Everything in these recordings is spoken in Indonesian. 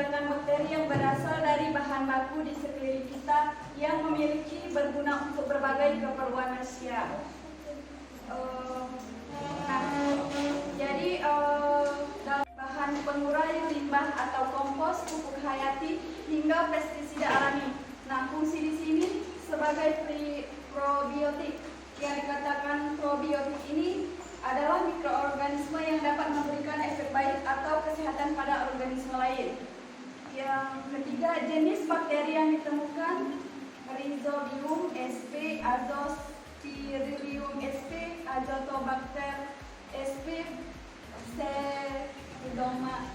menghilangkan bakteri yang berasal dari bahan baku di sekeliling kita yang memiliki berguna untuk berbagai keperluan manusia. Dalam bahan pengurai limbah atau kompos, pupuk hayati hingga pestisida alami. Nah, fungsi di sini sebagai probiotik. Yang dikatakan probiotik ini adalah mikroorganisme yang dapat memberikan efek baik atau kesehatan pada organisme lain. Yang ketiga, jenis bakteri yang ditemukan: Rhizobium sp, Azospirillum sp, Azotobacter sp,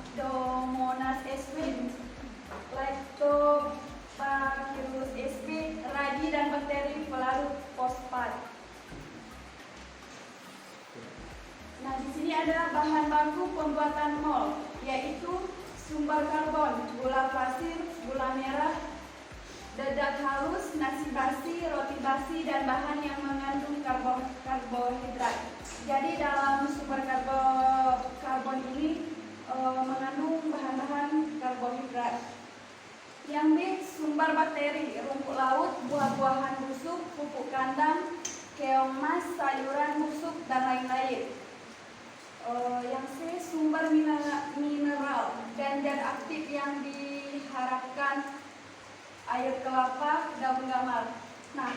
Pseudomonas sp, Lactobacillus sp, radi dan bakteri pelarut fosfat. Nah, di sini ada bahan baku pembuatan mol, yaitu sumber karbon, gula pasir, gula merah, dedak halus, nasi basi, roti basi, dan bahan yang mengandung karbohidrat. Jadi dalam sumber karbon ini mengandung bahan-bahan karbohidrat. Yang B, sumber bakteri, rumput laut, buah-buahan busuk, pupuk kandang, keong mas, sayuran busuk, dan lain-lain. Yang C, sumber mineral dan zat aktif yang diharapkan: air kelapa, daun gamal. Nah,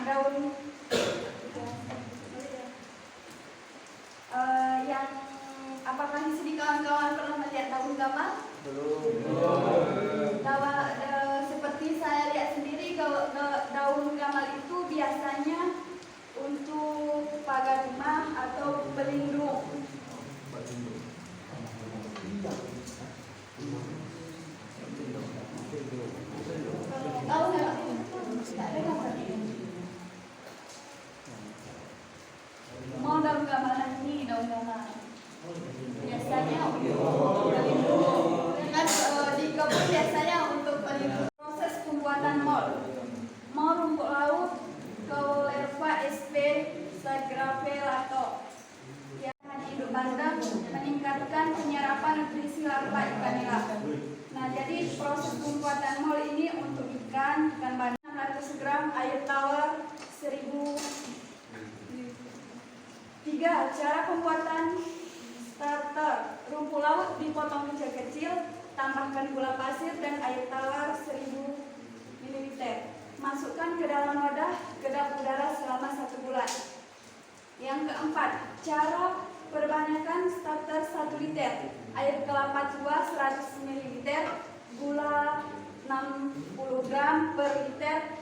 apakah di sini kawan-kawan pernah melihat daun gamal? Belum. Seperti saya lihat sendiri, daun gamal itu biasanya untuk pagar rumah atau pelindung. Tahu nggak? Mau daun gamal ini, daun gamal. Biasanya untuk pelindung. Kan di kebun biasanya untuk pelindung. Proses pembuatan mol. Mol rumput laut, Coleorrhea sp, Sagrapelato. Hidup bandang meningkatkan penyerapan nutrisi larva ikan nila. Nah, jadi proses pembuatan mol ini untuk ikan bandeng 600 gram, air tawar 1000. 3. Cara pembuatan starter: rumput laut dipotong kecil-kecil, tambahkan gula pasir dan air tawar 1000 ml. Masukkan ke dalam wadah, kedap udara selama 1 bulan. Yang keempat, cara perbanyakan starter 1 liter, air kelapa tua 100 ml, gula 60 gram per liter,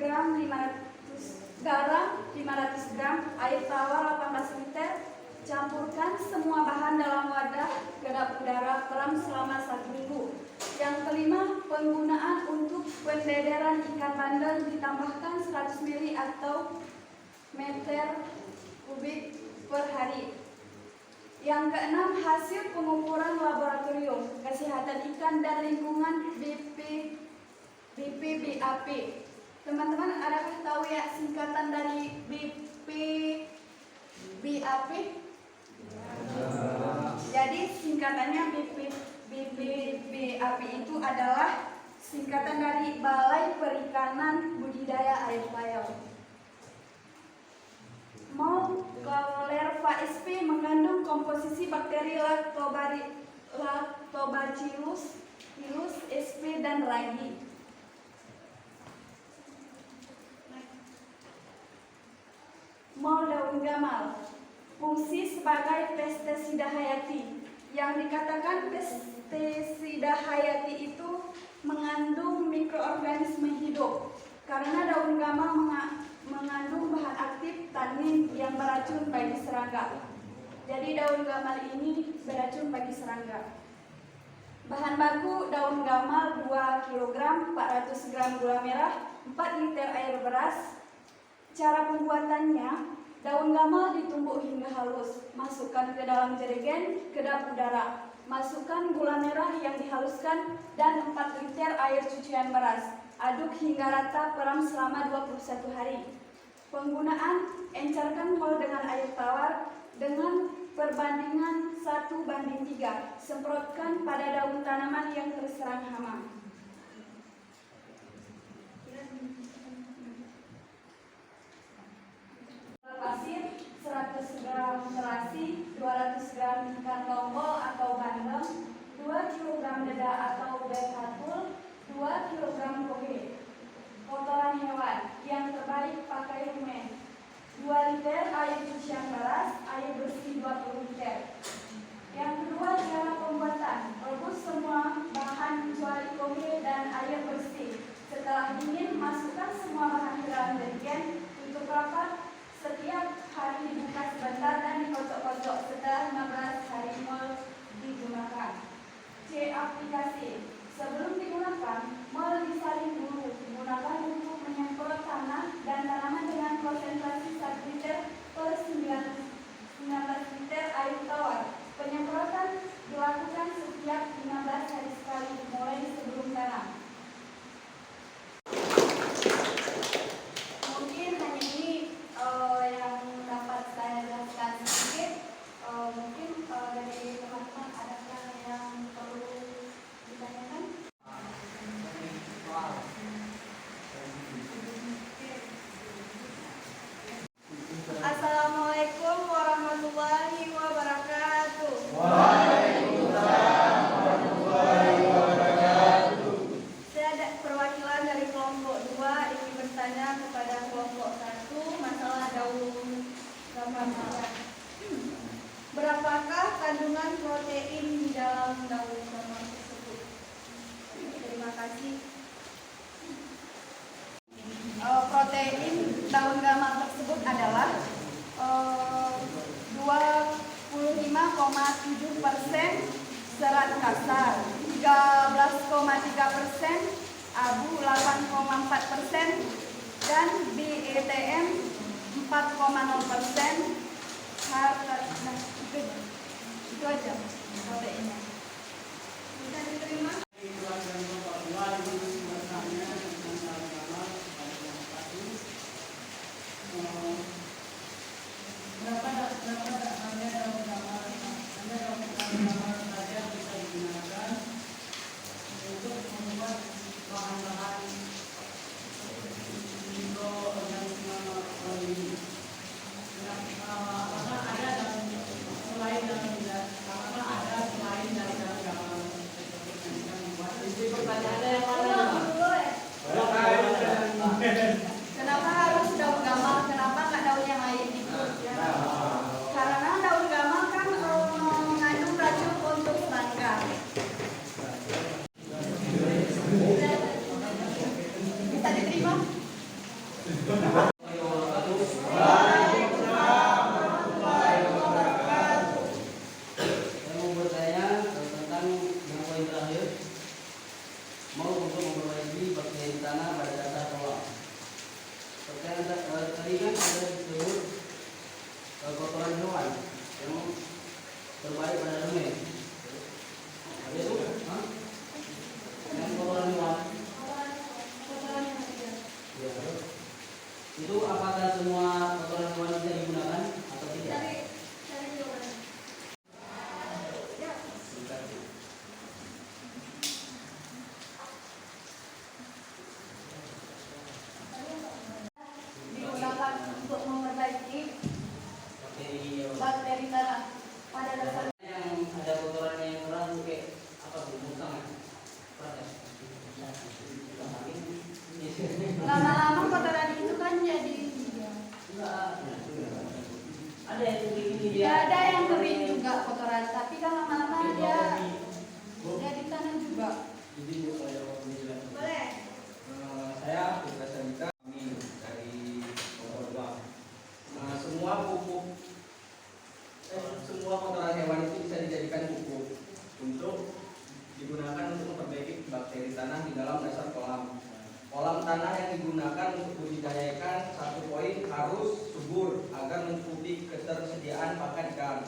garam 500 gram, air tawar 18 liter. Campurkan semua bahan dalam wadah, kedap udara pelan selama 1 minggu. Yang kelima, penggunaan untuk pendederan ikan bandeng ditambahkan 100 ml atau meter kubik per hari. Yang keenam, hasil pengukuran laboratorium kesehatan ikan dan lingkungan BPBAP. Teman-teman, adakah tahu ya singkatan dari BPBAP? Jadi singkatannya BPBAP itu adalah singkatan dari Balai Perikanan Budidaya Air Payau. Mol Coleorrhea sp mengandung komposisi bakteri Lactobacillus sp dan ragi. Mol daun gamal, fungsi sebagai pestisida hayati. Yang dikatakan pestisida hayati itu mengandung mikroorganisme hidup, karena daun gamal mengandung bahan aktif tanin yang beracun bagi serangga. Jadi daun gamal ini beracun bagi serangga. Bahan baku daun gamal 2 kg, 400 gram gula merah, 4 liter air beras. Cara pembuatannya: daun gamal ditumbuk hingga halus, masukkan ke dalam jerigen, kedap udara. Masukkan gula merah yang dihaluskan dan 4 liter air cucian beras. Aduk hingga rata, peram selama 21 hari. Penggunaan: encerkan mol dengan air tawar dengan perbandingan 1:3. Semprotkan pada daun tanaman yang terserang hama. Pasir 100 gram terasi, 200 gram ikan tongkol atau bandeng, 2 kg deda atau bekatul, 2 kg kohe. Kotoran hewan yang terbaik pakai rumen, 2 liter air cucian keras, air bersih 20 liter. Yang kedua, cara pembuatan. Rebus semua bahan kecuali kohe dan air bersih. Setelah dingin, masukkan semua bahan ke dalam jerigen, tutup rapat. Setiap hari dibuka sebentar dan dikocok-kocok. Setelah 15 hari mol digunakan. C. Aplikasi. Sebelum digunakan, mol disaring dulu. Digunakan untuk menyemprot tanah dan tanaman dengan konsentrasi 1 liter per 19 liter air tawar. Penyemprotan dilakukan setiap 15 hari sekali, mulai sebelum tanam. Mungkin hanya ini yang dapat saya jelaskan sedikit. Mungkin dari teman-teman adakah yang perlu ditanyakan? Assalamualaikum warahmatullahi wabarakatuh. Waalaikumsalam warahmatullahi wabarakatuh. Saya ada perwakilan dari kelompok 2 ingin bertanya kepada kelompok 1 masalah daun gambar. Berapakah kandungan protein di dalam daun gambar tersebut? Terima kasih. Protein daun gambar tersebut adalah 25,7% serat kasar, 13,3% abu, 8,4% dan BETM 4,0%. Itu aja proteinnya. Bisa diterima? Kenapa harus daun gamal? Kenapa nggak daun yang lain? Karena daun gamal kan mengandung racun untuk serangga. Bisa diterima? Tadi kan ada disebut kotoran hewan yang terbaik pada rumen. Ada itu? Yang kotoran hewan. Ya. Itu apakah semua kotoran hewan bisa digunakan atau tidak? Digunakan untuk memperbaiki bakteri tanah pada dasar. Yang ada kotorannya yang keras itu kayak apa tuh? Musang ya? Keras ya? Lama-lama kotoran itu kan jadi Ada yang begini ya dia. ada yang kering juga kotoran, tapi kan lama-lama dia jadi tanah juga. Jadi Boleh. saya Tugas Andika, kami dari Polda. Semua pupuk, semua kotoran hewan itu bisa dijadikan pupuk untuk digunakan untuk memperbaiki bakteri tanah di dalam dasar kolam. Kolam tanah yang digunakan untuk budidayakan, satu poin harus subur agar mencukupi ketersediaan pakan ikan.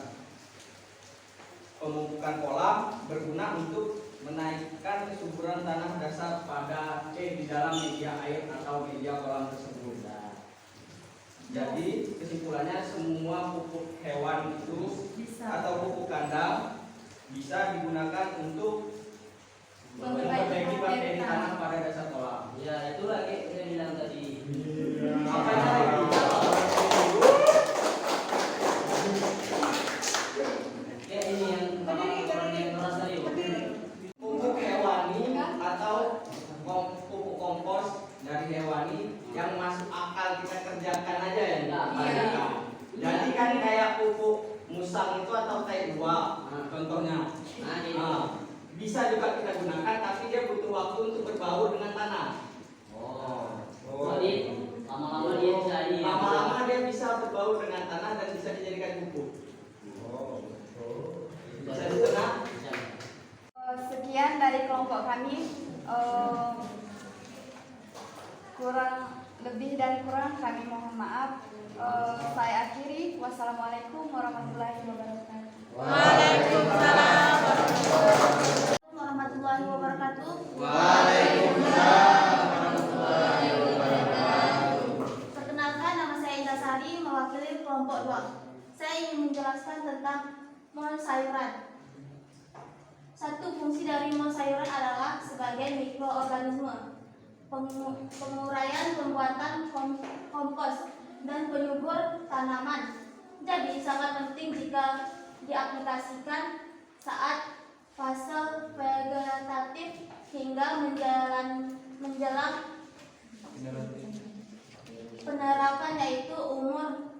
Pemupukan kolam berguna untuk menaikkan kesuburan tanah dasar pada di dalam media air atau media kolam tersebut. Jadi kesimpulannya semua pupuk hewan itu Bisa. atau pupuk kandang bisa digunakan untuk Memperbaiki memperbaiki bakteri tanah. tanah pada dasar kolam. Ya, itu lagi saya bilang tadi. Apa yang Ya, ini yang keras tadi. pupuk hewani atau pupuk kompos dari hewani yang masuk akal kita kerjakan aja ya. Iya. Jadi kan kayak pupuk musang itu atau tai dua contohnya. Nah, ini. Bisa juga kita gunakan tapi dia butuh waktu untuk berbaur dengan tanah. Oh. Jadi lama-lama dia bisa ini. Lama-lama dia bisa berbaur dengan tanah dan bisa dijadikan pupuk. Bisa dicerna? Bisa. Sekian dari kelompok kami. Kurang lebih dan kurang kami mohon maaf. Saya akhiri. Wassalamualaikum warahmatullahi wabarakatuh. Waalaikumsalam warahmatullahi wabarakatuh. Perkenalkan, nama saya Indah Sari, mewakili kelompok 2. Saya ingin menjelaskan tentang mol sayuran. Satu, fungsi dari mol sayuran adalah sebagai mikroorganisme, penguraian, pembuatan kompos, dan penyubur tanaman. Jadi sangat penting jika diaplikasikan saat fase vegetatif hingga menjelang penerapan, yaitu umur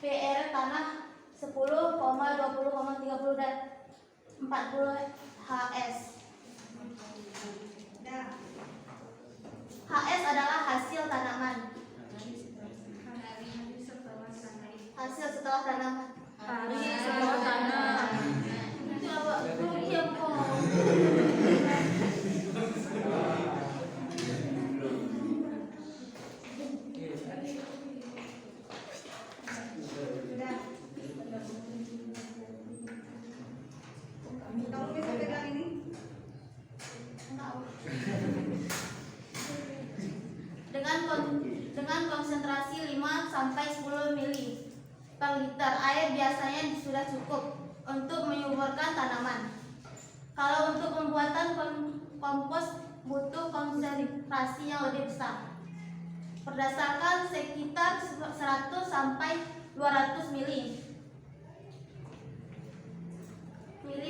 PR tanah 10, 20, 30 dan 40 HS. HS adalah hasil tanaman. Hasil setelah tanaman. Itu apa? Diam kok. Dengan konsentrasi 5 sampai 10 mili per liter air biasanya sudah cukup untuk menyuburkan tanaman. Kalau untuk pembuatan kompos butuh konsentrasi yang lebih besar. Berdasarkan sekitar 100 sampai 200 mili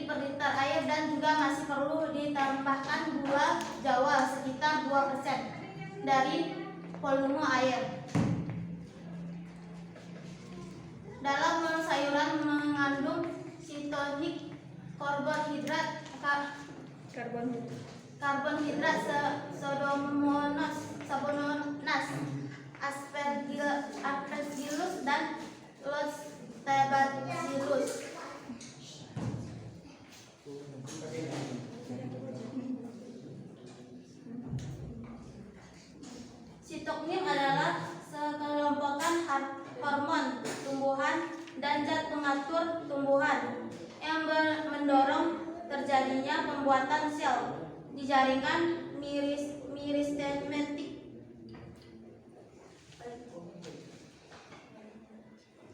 per liter air, dan juga masih perlu ditambahkan gula jawa sekitar 2% dari volume air. Dalam mol sayuran mengandung sitonik, karbonhidrat, pseudomonas, aspergillus dan lactobacillus. Sitoknim adalah sekelompokan hormon tumbuhan dan zat pengatur tumbuhan yang mendorong terjadinya pembuatan sel di jaringan meristematik.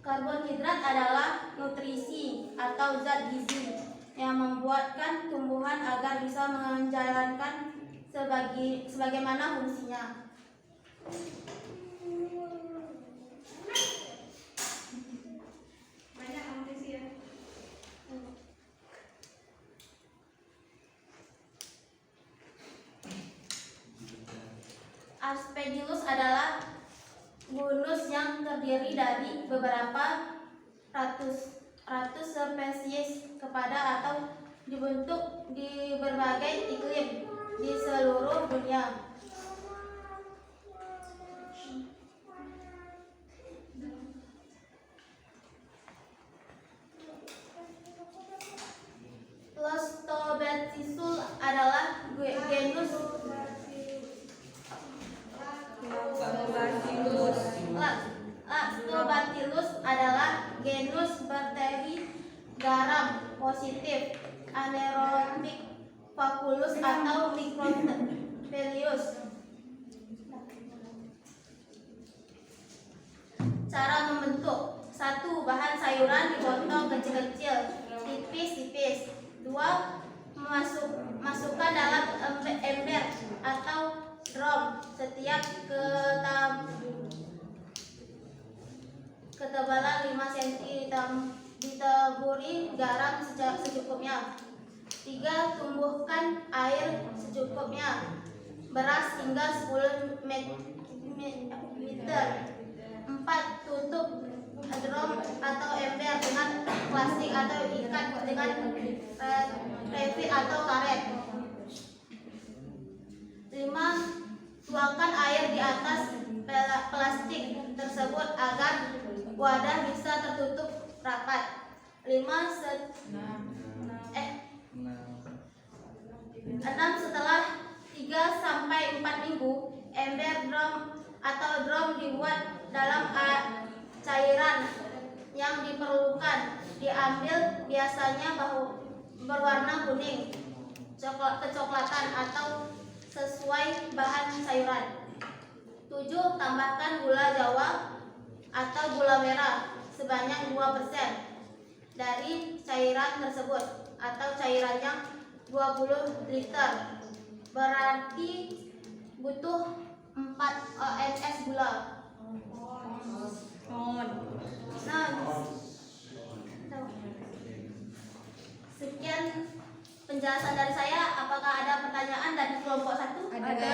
Karbonhidrat adalah nutrisi atau zat gizi yang membuatkan tumbuhan agar bisa menjalankan sebagaimana fungsinya. Aspergillus adalah genus yang terdiri dari beberapa ratus spesies atau dibentuk di berbagai iklim di seluruh dunia. Lactobacillus adalah genus bakteri garam positif anaerobik Faculus atau Microphilius. 1. Bahan sayuran dipotong kecil-kecil, tipis-tipis. 2. Masukkan dalam ember atau drum. Setiap ketebalan 5 cm. Ditaburi garam secukupnya. 3. Tumbuhkan air secukupnya. Beras hingga 10 liter. 4. Tutup drum atau ember dengan plastik atau ikat dengan revit atau karet. 5. Tuangkan air di atas plastik tersebut agar wadah bisa tertutup rapat. 6. Setelah 3 sampai 4 minggu, ember drum atau drum dibuat dalam cairan yang diperlukan. Diambil biasanya berwarna kuning, kecoklatan atau sesuai bahan sayuran. 7. Tambahkan gula Jawa atau gula merah sebanyak 2% dari cairan tersebut atau cairannya 20 liter. Berarti butuh 4 oz gula. Sekian penjelasan dari saya. Apakah ada pertanyaan dari kelompok 1? Ada.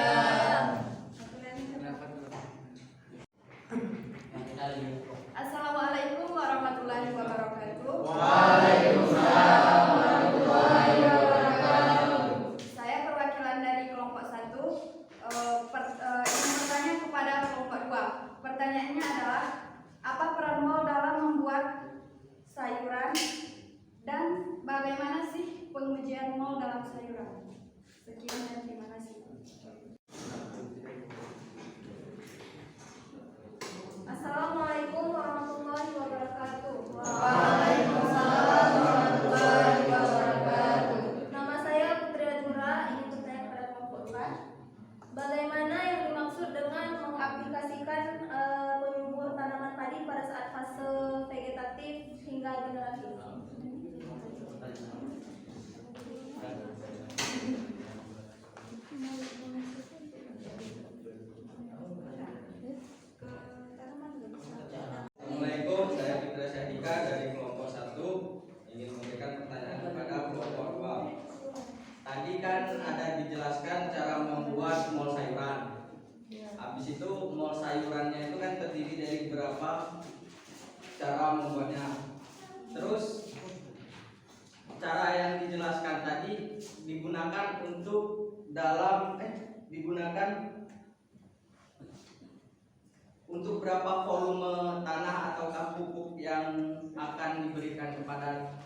Assalamualaikum warahmatullahi wabarakatuh. Waalaikumsalam warahmatullahi wabarakatuh. Saya perwakilan dari kelompok 1. Ingin bertanya kepada kelompok 2. Pertanyaannya adalah, apa peran mol dalam membuat sayuran dan bagaimana sih pengujian mol dalam sayuran? Sekian dan terima kasih. Assalamualaikum warahmatullahi wabarakatuh. Waalaikumsalam warahmatullahi wabarakatuh. Nama saya Putri Azura, ingin bertanya kepada kelompok 4. Bagaimana yang dimaksud dengan mengaplikasikan penyubur tanaman padi pada saat fase vegetatif hingga generatif? Assalamualaikum, saya Fitra Syadika dari kelompok 1 ingin memberikan pertanyaan kepada kelompok 2. Tadi kan ada dijelaskan cara membuat mol sayuran. Habis itu mol sayurannya itu kan terdiri dari beberapa cara membuatnya. Terus cara yang dijelaskan tadi digunakan untuk untuk berapa volume tanah ataukah pupuk yang akan diberikan kepada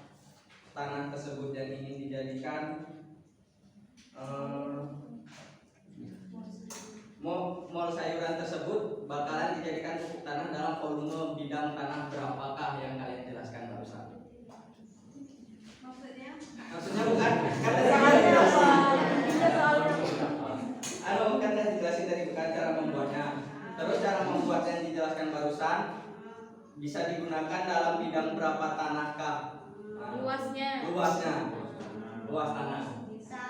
tanah tersebut dan ingin dijadikan mol sayuran tersebut bakalan dijadikan pupuk tanah dalam volume bidang tanah berapakah yang kalian jelaskan barusan? Maksudnya bukan kan kan dijelasin dari bukan cara membuatnya. Terus cara membuat yang dijelaskan barusan bisa digunakan dalam bidang berapa tanahkah? Luasnya. Luas tanah. Bisa.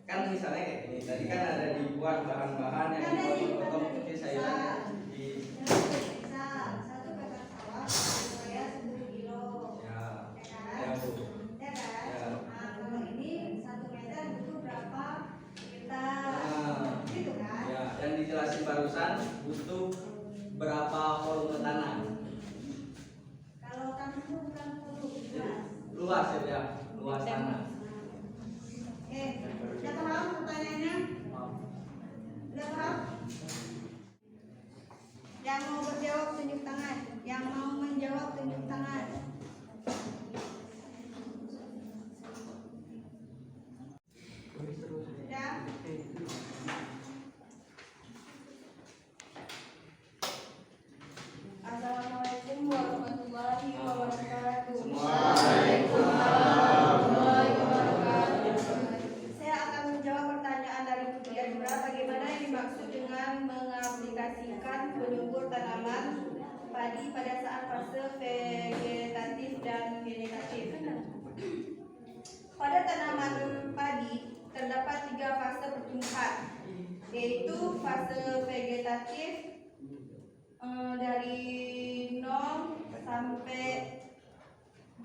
Kan misalnya kayak gini, tadi kan ada dibuat bahan-bahan yang dipotong kecil sayuran di Bisa 1 petak sawah supaya 10 kilo. ya, Ya ya kan? Bu. Ya kan? Ya. Nah, kalau ini 1 meter butuh berapa liter? Nah. Gitu kan? Ya, yang dijelasin barusan butuh berapa volume tanah? Kalau tanahmu bukan volume, Luas ya, luas tanah. Oke, udah paham pertanyaannya? Udah paham? Yang mau berjawab tunjuk tangan. Yang mau menjawab tunjuk tangan. Udah? Assalamualaikum tanaman padi pada saat fase vegetatif dan generatif. Pada tanaman padi terdapat 3 fase pertumbuhan, yaitu fase vegetatif dari 0 sampai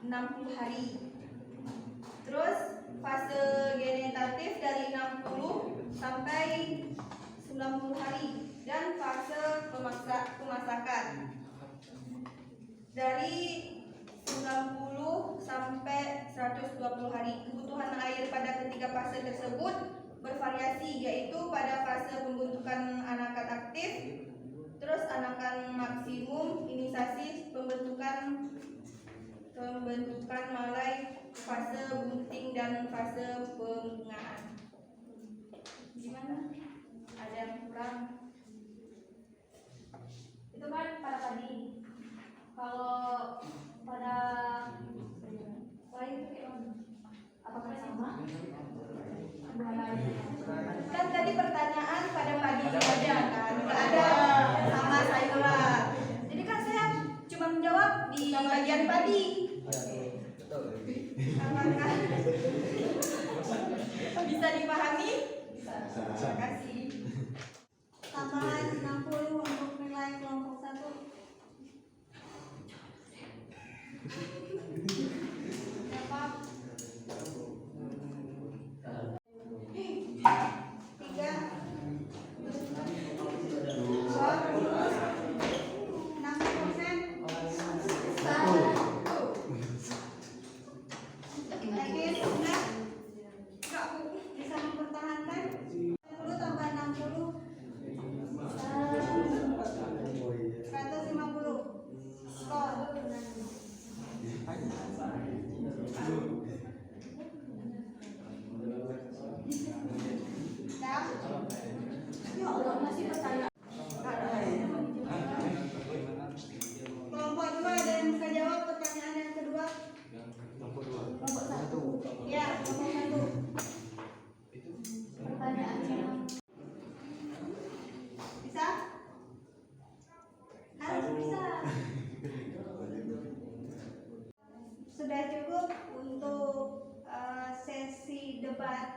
60 hari. Terus fase generatif dari 60 sampai 90 hari dan fase pemasakan dari 90 sampai 120 hari. Kebutuhan air pada ketiga fase tersebut bervariasi, yaitu pada fase pembentukan anakan aktif, terus anakan maksimum, inisasi, pembentukan malai, fase bunting dan fase pembungaan. Gimana? Ada yang kurang? Itu kan pada padi. Kalau pada lain itu kayak mana? Apakah sama? Kan tadi pertanyaan pada padi saja kan, nggak ada sama sayuran. Jadi kan saya cuma menjawab di bagian padi. Apakah bisa dipahami? Terima kasih. Tambahan 60 untuk nilai kelompok 1. Dapat 3 Yakin? Benar? Bisa mempertahankan? 60 tambah 60 150. Skor. Dah? Ya Allah, masih pertanyaan. Kelompok 2 ada yang bisa jawab pertanyaan yang kedua? Kelompok 1. Ya, kelompok 1. Pertanyaannya. Bisa? Harus bisa. Sudah cukup untuk sesi debat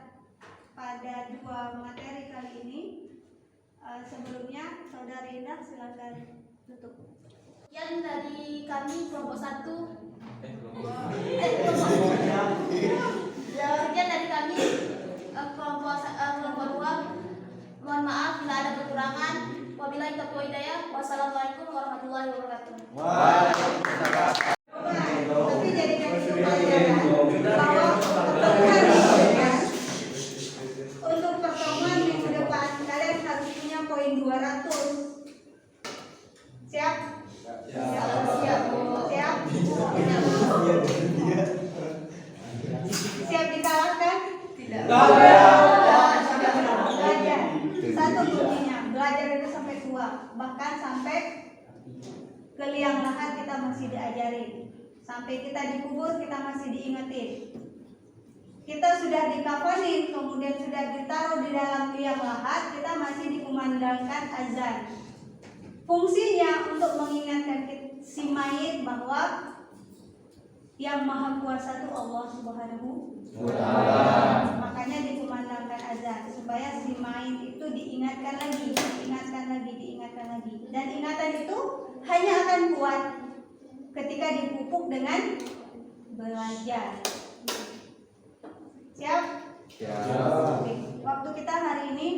pada 2 materi kali ini. Sebelumnya, Saudara Indah silakan tutup. Sekian dari kami kelompok 1. Sekian dari kami kelompok 2. Mohon maaf bila ada kekurangan. Wabillahi taufiq wal hidayah. Wassalamualaikum warahmatullahi wabarakatuh. Tapi jadikan itu pelajaran bahwa pertemuan untuk pertemuan minggu depan kalian harus punya poin 200. Siap? Siap. Siap dikalahkan? Tidak. Belajar. Satu kuncinya, belajar itu sampai tua, bahkan sampai ke liang lahat kita masih diajarin. Sampai kita dikubur kita masih diingetin. Kita sudah dikafanin, kemudian sudah ditaruh di dalam liang lahat, kita masih dikumandangkan azan. Fungsinya untuk mengingatkan si mayit bahwa yang maha kuasa itu Allah Subhanahu wa Ta'ala. Makanya dikumandangkan azan supaya si mayit itu diingatkan lagi. Dan ingatan itu hanya akan kuat ketika dipupuk dengan belajar. Siap? Oke. Waktu kita hari ini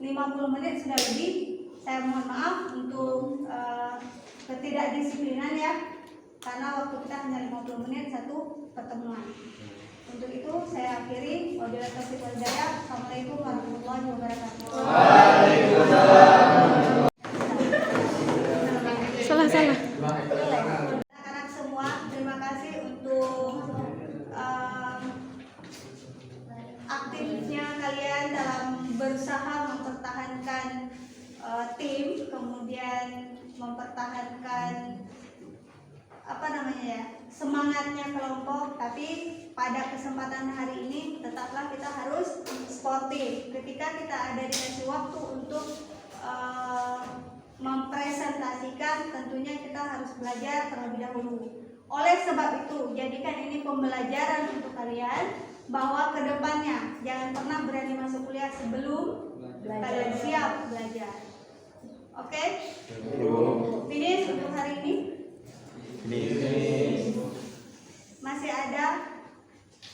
50 menit sudah lebih. Saya mohon maaf untuk ketidakdisiplinan ya, karena waktu kita hanya 50 menit satu pertemuan. Untuk itu saya akhiri. Wabillahi taufiq wal hidayah. Assalamualaikum warahmatullahi wabarakatuh. Salah. Anak-anak semua, terima kasih untuk aktifnya kalian dalam berusaha mempertahankan tim, kemudian mempertahankan semangatnya kelompok. Tapi pada kesempatan hari ini tetaplah kita harus sportif. Ketika kita ada dikasih waktu untuk mempresentasikan, tentunya kita harus belajar terlebih dahulu. Oleh sebab itu, jadikan ini pembelajaran untuk kalian bahwa kedepannya jangan pernah berani masuk kuliah sebelum kalian siap belajar. Oke? Finish untuk hari ini. Masih ada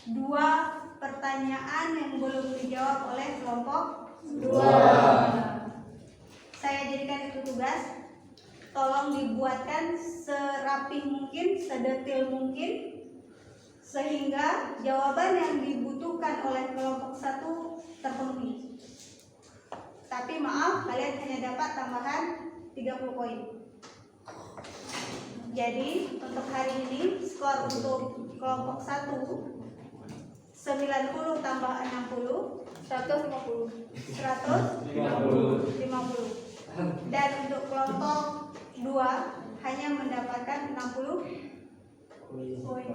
2 pertanyaan yang belum dijawab oleh kelompok 2. Saya jadikan itu tugas. Tolong dibuatkan serapi mungkin, sedetil mungkin, sehingga jawaban yang dibutuhkan oleh kelompok 1 terpenuhi. Tapi maaf, kalian hanya dapat tambahan 30 poin. Jadi untuk hari ini skor untuk kelompok 1 90 tambah 60 150. 150. Dan untuk kelompok 2 hanya mendapatkan 60 poin.